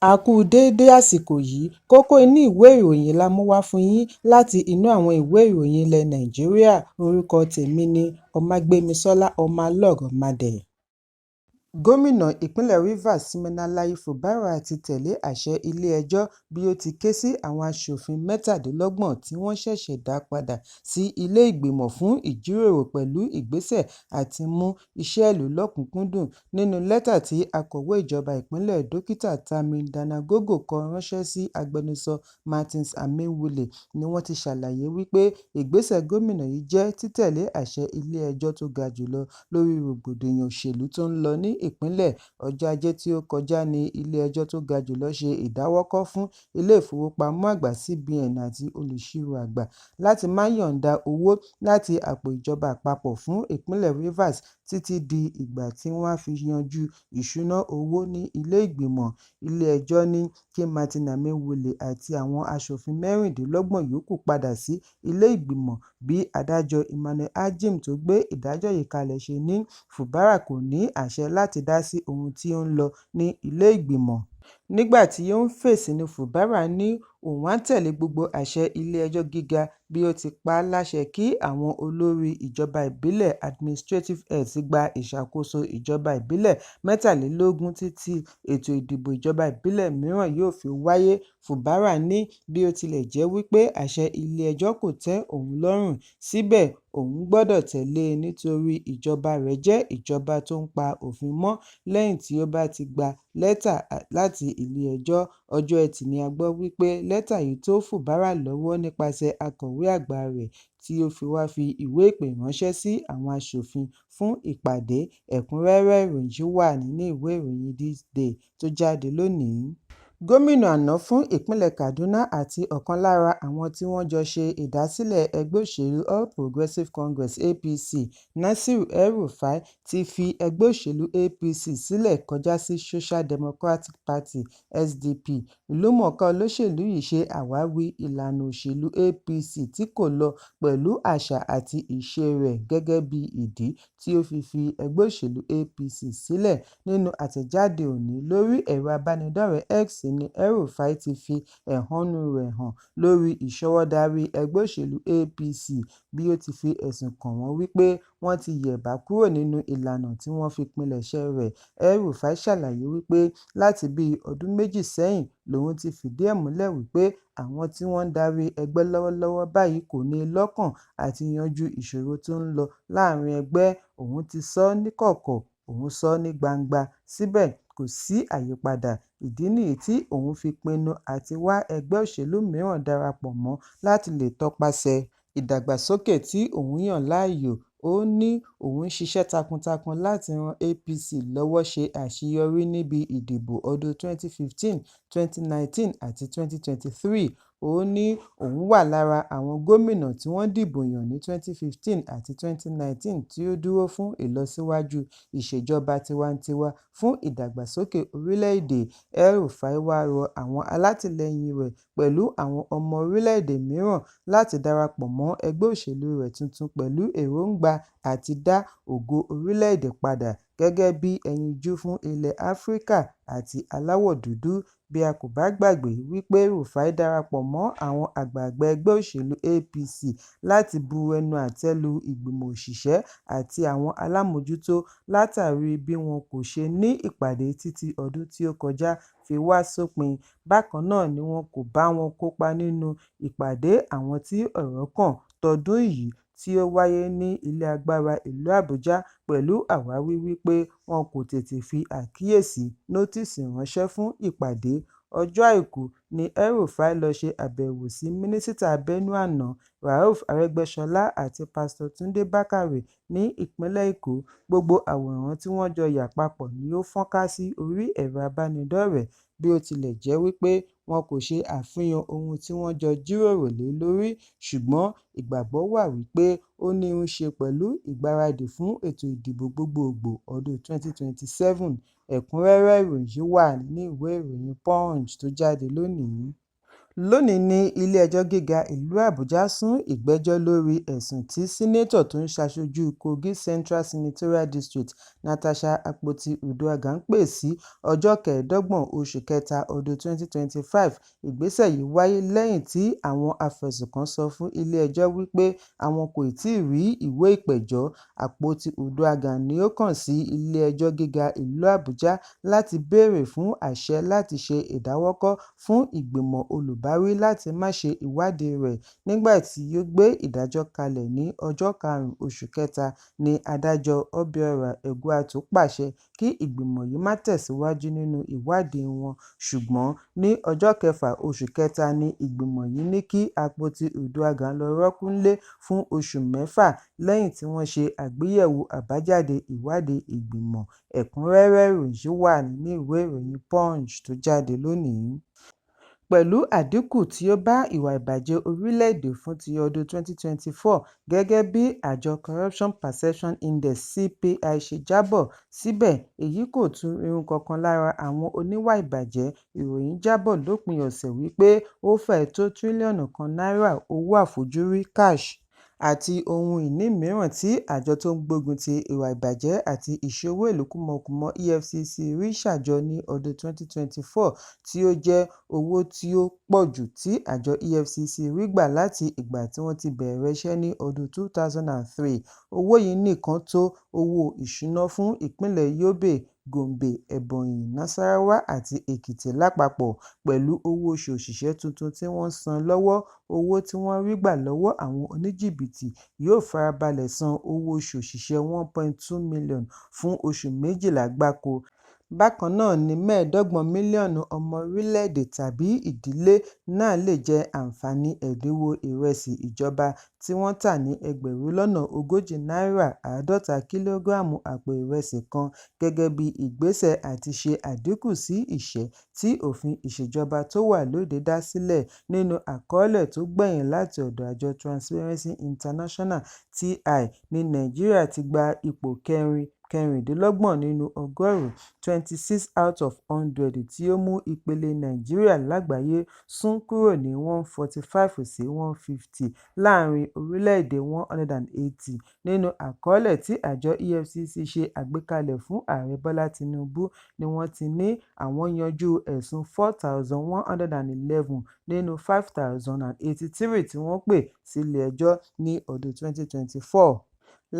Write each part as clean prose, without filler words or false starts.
A kú déédé àsìkò yìí, kókó inú ìwé ìròyìn la mú wá fún yín láti inú àwọn ìwé ìròyìn ilẹ̀ Nàìjíríà. Orúkọ tèmi ni Ọmágbémisọ́lá Ọmọlọ́rọ̀mọdẹ̀. Gómìnà ìpínlẹ̀ Rivers Siminalayi Fubara ti tẹ̀lé àṣẹ ilé-ẹjọ́ bí ó ti ké sí àwọn aṣòfin 27 tí wọ́n ṣẹ̀ṣẹ̀ dá padà sí ilé ìgbìmọ̀ fún ìjíròrò pẹ̀lú ìgbésẹ̀ àti mú iṣẹ́ ìlú lọ́kùnkúndùn. Nínú lẹ́tà tí akọ̀wé ìjọba ìpínlẹ̀ Dókítà Tami Danagogo kọ ránṣẹ́ sí agbẹnusọ Martins Amaewhule ni wọ́n ti ṣàlàyé wípé ìgbésẹ̀ gómìnà yìí jẹ́ títẹ̀lé àṣẹ ilé-ẹjọ́ tó ga jùlọ lórí rògbòdìyàn òṣèlú tó ń lọ ní ìpínlẹ̀. Ọjọ́ Ajé tí ó kọjá ní ilé-ẹjọ́ tó ga jùlọ ṣe ìdáwọ́kọ̀ fún ilé-ìfowópamọ́ àgbà CBN àti olùṣirò àgbà láti má yọ̀ǹda owó láti àpò ìjọba àpapọ̀ fún ìpínlẹ̀ Rivers títí di ìgbà tí wọ́n á fi yanjú ìṣúná owó ní ilé ìgbìmọ̀. Ilé-ẹjọ́ ní kí Martin Amaewhule àti àwọn aṣòfin 26 yòókù padà sí ilé ìgbìmọ̀ bí adájọ́ Emmanuel Agim tó gbé ìdájọ́ yìí kalẹ̀ ṣe ní Fubara kò ní àṣẹ láti dá sí ohun tí ó ń lọ ní ilé ìgbìmọ̀. Nígbà tí ó ń fèsì ní Fubara ní òun á tẹ̀lé gbogbo àṣẹ ilé-ẹjọ́ gíga bí ó ti pa á láṣẹ kí àwọn olórí ìjọba ìbílẹ̀ administrative heads gba ìṣàkóso ìjọba ìbílẹ̀ 23 títí ètò ìdìbò ìjọba ìbílẹ̀ mìíràn yóò fi wáyé. Fubara ní bí ó tilẹ̀ jẹ́ wípé àṣẹ ilé-ẹjọ́ kò tẹ́ òun lọ́rùn, síbẹ̀ òun gbọ́dọ̀ tẹ̀lé e nítorí ìjọba rẹ̀ jẹ́ ìjọba tó ń pa òfin mọ́. Lẹ́yìn tí ó bá ti gba lẹ́tà láti ilé-ẹjọ́, ọjọ́ Ẹtì ni a gbọ́ wípé lẹ́tà yìí tó Fubara lọ́wọ́ nípasẹ̀ akọ̀wé àgbà rẹ̀ tí ó fi wá fi ìwé ìpè ránṣẹ́ sí àwọn aṣòfin fún ìpàdé. Ẹ̀kúnrẹ́rẹ́ ìròyìn wà nínú ìwé ìròyìn This Day tó jáde lónìí. Gómìnà àná fún ìpínlẹ̀ Kaduna àti ọ̀kan lára àwọn tí wọ́n jọ ṣe ìdásílẹ̀ ẹgbẹ́ òṣèlú All Progressives Congress (APC), Nasiru El-Rufai ti fi ẹgbẹ́ òṣèlú APC sílẹ̀ kọjá sí Social Democratic Party (SDP). Ìlúmọ̀ọ́ká olóṣèlú yìí ṣe àwáwí ìlànà òṣèlú APC tí kò lọ pẹ̀lú àṣà àti ìṣe rẹ̀ gẹ́gẹ́ bí ìdí tí ó fi ẹgbẹ́ òṣèlú APC sílẹ̀. Nínú àtẹ̀jáde òní lórí ẹ̀rọ abánidọ́rẹ̀ẹ́ X ni El-Rufai ti fi ẹ̀hónú rẹ̀ hàn lórí ìṣọwọ́darí ẹgbẹ́ òṣèlú APC bí ó ti fi ẹ̀sùn kàn wọ́n wípé wọ́n ti yẹ̀bá kúrò nínú ìlànà tí wọ́n fi pilẹ̀ṣẹ̀ rẹ̀. El-Rufai ṣàlàyé wípé láti bí ọdún 2 sẹ́yìn lòun ti fìdí ẹ̀ múlẹ̀ wípé àwọn tí wọ́n ń darí ẹgbẹ́ lọ́wọ́lọ́wọ́ báyìí kò ní lọ́kàn àti yanjú ìṣòro tó ń lọ láàrin ẹgbẹ́. Òun ti sọ níkọ̀kọ̀, òun sọ ní gbangba, síbẹ̀ kò sí àyípadà. Ìdí nìyí tí òun fi pinnu àti wá ẹgbẹ́ òṣèlú mìíràn darapọ̀ mọ́ láti lè tọpasẹ̀ ìdàgbàsókè tí òun yàn láàyò. Ó ní òun ń ṣiṣẹ́ takuntakun láti ran APC lọ́wọ́ ṣe àṣeyọrí níbi ìdìbò ọdún 2015, 2019 àti 2023. Ó ní òun wà lára àwọn gómìnà tí wọ́n dìbò yàn ní 2015 àti 2019 tí ó dúró fún ìlọsíwájú ìṣèjọba tiwantiwa fún ìdàgbàsókè orílẹ̀-èdè. El-Rufai wá rọ àwọn alátìlẹyìn rẹ̀ pẹ̀lú àwọn ọmọ orílẹ̀-èdè mìíràn láti darapọ̀ mọ́ ẹgbẹ́ òṣèlú rẹ̀ tuntun pẹ̀lú èròǹgbà àti dá ògo orílẹ̀-èdè padà gẹ́gẹ́ bí ẹyinjú fún ilẹ̀ Áfíríkà àti aláwọ̀ dúdú. Bí a kò bá gbàgbé wípé Rufai darapọ̀ mọ́ àwọn àgbààgbà ẹgbẹ́ òṣèlú APC láti bu ẹnu àtẹ́ lu ìgbìmọ̀ òṣìṣẹ́ àti àwọn alámòjútó látàrí bí wọn kò ṣe ní ìpàdé títí ọdún tí ó kọjá fi wá sópin. Bákan náà ni wọn kò bá wọn kópa nínú ìpàdé àwọn tí ọ̀rọ̀ kàn tọdún yìí tí ó wáyé ní ilé agbára ìlú Àbújá pẹ̀lú àwáwí wípé wọn kò tètè fi àkíyèsí nótìsì ránṣẹ́ fún ìpàdé. Ọjọ́ Àìkú ni El-Rufai lọ ṣe àbẹ̀wò sí mínísítà Benue àná Rauf Arẹ́gbẹ́ṣọlá àti pásítọ̀ Túndé Bákàrè ní ìpínlẹ̀ Èkó. Gbogbo àwòrán tí wọ́n jọ yà papọ̀ ni ó fọ́nká sí orí ẹ̀rọ abánidọ́rẹ̀ẹ́ bí ó tilẹ̀ jẹ́ wípé wọn kò ṣe àfihàn ohun tí wọ́n jọ jíròrò lé lórí, ṣùgbọ́n ìgbàgbọ́ wà wípé ó ní í ṣe pẹ̀lú ìgbáradì fún ètò ìdìbò gbogboògbò ọdún 2027. Ẹ̀kúnrẹ́rẹ́ ìròyìn wà nínú ìwé ìròyìn Punch tó jáde lónìí. Lónìí ní ilé-ẹjọ́ gíga ìlú Àbújá sún ìgbẹ́jọ́ lórí ẹ̀sùn tí sínétọ̀ tó ń ṣaṣojú Kogi Central Senatorial District Natasha Akpoti-Uduaghan pè sí ọjọ́ 25 oṣù kẹta ọdún 2025. Ìgbésẹ̀ yìí wáyé lẹ́yìn tí àwọn afẹ̀sùnkàn sọ fún ilé-ẹjọ́ wípé àwọn kò tíì rí ìwé ìpẹ̀jọ́. Akpoti-Uduaghan ni ó kàn sí ilé-ẹjọ́ gíga ìlú Àbújá láti béèrè fún àṣẹ láti ṣe ìdáwọ́kọ̀ fún ìgbìmọ̀ olùbáwí láti má ṣe ìwádìí rẹ̀. Nígbà tí ó gbé ìdájọ́ kalẹ̀ ní ọjọ́ 5 oṣù kẹta ní adájọ́ Obiora Egwuatu pàṣẹ kí ìgbìmọ̀ yìí má tẹ̀síwájú nínú ìwádìí wọn, ṣùgbọ́n ní ọjọ́ 6 oṣù kẹta ni ìgbìmọ̀ yìí ní kí Akpoti-Uduaghan lọ rọ́kúnlé fún oṣù 6 lẹ́yìn tí wọ́n ṣe àgbéyẹ̀wò àbájáde ìwádìí ìgbìmọ̀. Ẹ̀kúnrẹ́rẹ́ ìròyìn wà nínú ìwé ìròyìn Punch tó jáde lónìí. Pẹ̀lú àdínkù tí ó bá ìwà ìbàjẹ́ orílẹ̀-èdè fún ti ọdún 2024 gẹ́gẹ́ bí àjọ Corruption Perceptions Index (CPI) ṣe jábọ̀, síbẹ̀ èyí kò tú irun kankan lára àwọn oníwà ìbàjẹ́. Ìròyìn jábọ̀ lópin ọ̀sẹ̀ wípé ó fẹ́ẹ̀ tó tírílíọ̀nù kan náírà owó àfojúrí (cash) àti ohun ìní mìíràn tí àjọ tó ń gbógun ti ìwà ìbàjẹ́ àti ìṣe owó ìlú kúmọkùmọ EFCC rí ṣàjọ ní ọdún 2024, tí ó jẹ́ owó tí ó pọ̀ jù tí àjọ EFCC rí gbà láti ìgbà tí wọ́n ti bẹ̀rẹ̀ iṣẹ́ ní ọdún 2003. Owó yìí nìkan tó owó ìṣúná fún ìpínlẹ̀ Yobe, Gombe, Ebonyi, Nasarawa àti Èkìtì lápapọ̀, pẹ̀lú owó oṣù òṣìṣẹ́ tuntun tí wọ́n ń san lọ́wọ́. Owó tí wọ́n rí gbà lọ́wọ́ àwọn oníjìbìtì yóò farabalẹ̀ san owó oṣù òṣìṣẹ́ 1.2 mílíọ̀nù fún oṣù 12 gbáko. Bákan náà ni 25 mílíọ̀nù ọmọ orílẹ̀-èdè tàbí ìdílé náà lè jẹ àǹfààní ẹ̀dínwó ìrẹsì ìjọba tí wọ́n tà ní náírà 40, 50 kìlógíráàmù àpò ìrẹsì kan, gẹ́gẹ́ bí ìgbésẹ̀ àti ṣe àdínkù sí ìṣẹ́ tí òfin ìṣèjọba tó wà lóde dá sílẹ̀. Nínú àkọọ́lẹ̀ tó gbẹ̀yìn láti ọ̀dọ̀ àjọ Transparency International (TI), ní Nàìjíríà ti gba ipò kẹrìndínlọ́gbọ̀n nínú ọgọ́rùn-ún 26 out of 100, tí ó mú ìpele Nàìjíríà lágbàáyé sún kúrò ní 145 sí 150 láàárín orílẹ̀-èdè 180. Nínú àkọọ́lẹ̀ tí àjọ EFCC ṣe àgbékalẹ̀ fún Ààrẹ Bọ́lá Tinubu ni wọ́n ti ní àwọn yanjú ẹ̀sùn 4,111 nínú 5,083 tí wọ́n pè sílé ẹjọ́ ní ọdún 2024.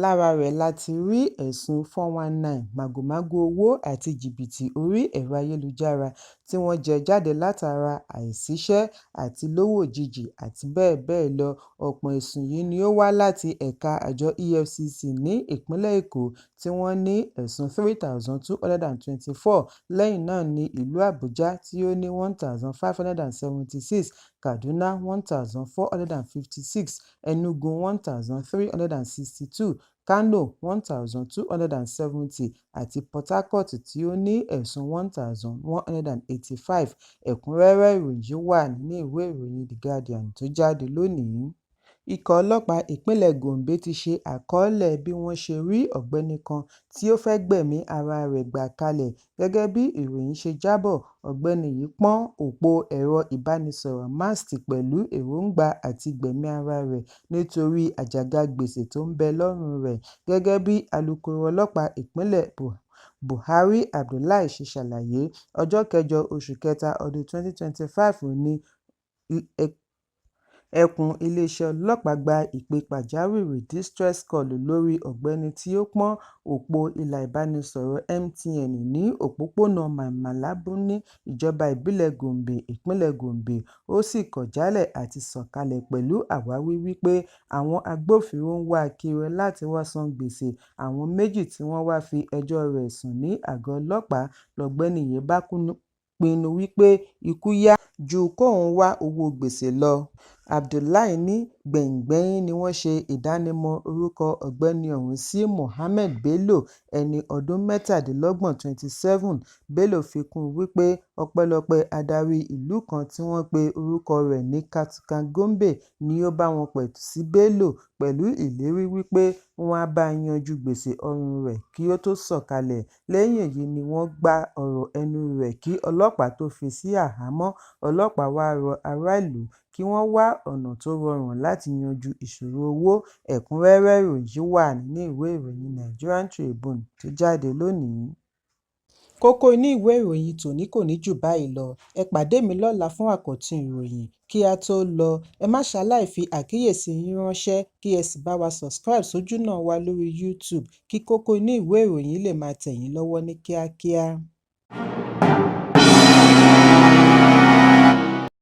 Lára rẹ̀ la ti rí ẹ̀sùn 419 màgòmágó owó àti jìbìtì orí ẹ̀rọ ayélujára tí wọ́n jẹ jáde látara àìsíṣẹ́ àti lówó òjijì àti bẹ́ẹ̀ bẹ́ẹ̀ lọ. Ọ̀pọ̀ ẹ̀sùn yìí ni ó wá láti ẹ̀ka àjọ EFCC ní ìpínlẹ̀ Èkó, tí wọ́n ní ẹ̀sùn 3,224. Lẹ́yìn náà ni ìlú Àbújá tí ó ní 1,576, Kaduna 1,456, Enugu 1,362, Kano 1,270 àti Port Harcourt tí ó ní ẹ̀sùn 1,185. Ẹ̀kúnrẹ́rẹ́ ìròyìn wà nínú ìwé ìròyìn The Guardian tó jáde lónìí. Ikọ̀ ọlọ́pàá ìpínlẹ̀ Gombe ti ṣe àkọọ́lẹ̀ bí wọ́n ṣe rí ọ̀gbẹ́ni kan tí ó fẹ́ gbẹ̀mí ara rẹ̀ gbà kalẹ̀. Gẹ́gẹ́ bí ìròyìn ṣe jábọ̀, ọ̀gbẹ́ni yìí pọ́n òpó ẹ̀rọ ìbánisọ̀rọ̀ MAST pẹ̀lú èròǹgbà àti gbẹ̀mí ara rẹ̀ nítorí àjàgà gbèsè tó ń bẹ lọ́rùn rẹ̀. Gẹ́gẹ́ bí alukoro ọlọ́pàá ìpínlẹ̀ Buhari Abdullahi ṣe ṣàlàyé, ọjọ́ 8 oṣù kẹta ọdún 2025 ní ẹkùn iléeṣẹ́ ọlọ́pàá gba ìpè pàjáwìrì distress call lórí ọ̀gbẹ́ni tí ó pọ́n òpó ìlà ìbánisọ̀rọ̀ MTN ní òpópónà Maimalabuni ní ìjọba ìbílẹ̀ Gombe, ìpínlẹ̀ Gombe. Ó sì kọ̀ jálẹ̀ àti sọ̀kalẹ̀ pẹ̀lú àwáwí wípé àwọn agbófinró ń wá a kiri láti wá san gbèsè àwọn méjì tí wọ́n wá fi ẹjọ́ rẹ̀ sùn ní àgọ́ ọlọ́pàá. Lọ̀gbẹ́ni yìí bá pinnu wípé ikú yá ju kóun wá owó gbèsè lọ. Abdullahi ní gbẹ̀yìn-gbẹ́yín ni wọ́n ṣe ìdánimọ̀ orúkọ ọ̀gbẹ́ni ọ̀hún sí Mohammed Bello, ẹni ọdún 27. Bello fi kún un wípé ọpẹ́lọpẹ́ adarí ìlú kan tí wọ́n pe orúkọ rẹ̀ ní Katukan Gombe ni ó bá wọn pẹ̀tù sí Bello pẹ̀lú ìlérí wípé wọ́n á bá yanjú gbèsè ọrùn rẹ̀ kí ó tó sọ̀kalẹ̀. Lẹ́yìn èyí ni wọ́n gba ọ̀rọ̀ ẹnu rẹ̀ kí ọlọ́pàá tó fi sí àhámọ́. Ọlọ́pàá wá rọ ará ìlú kí wọ́n wá ọ̀nà tó rọrùn láti yanjú ìṣòro owó. Ẹ̀kúnrẹ́rẹ́ ìròyìn wà nínú ìwé ìròyìn Nigerian Tribune tó jáde lónìí. Kókó inú ìwé ìròyìn tòní kò ní jù báyìí lọ. Ẹ pàdé mi lọ́la fún àkọ́tún ìròyìn. Kí a tó lọ, ẹ má ṣaláì fi àkíyèsí yín ránṣẹ́ kí ẹ sì bá wa subscribe sójúnà wa lórí YouTube kí kókó inú ìwé ìròyìn lè máa tẹ̀ yín lọ́wọ́ ní kíákíá.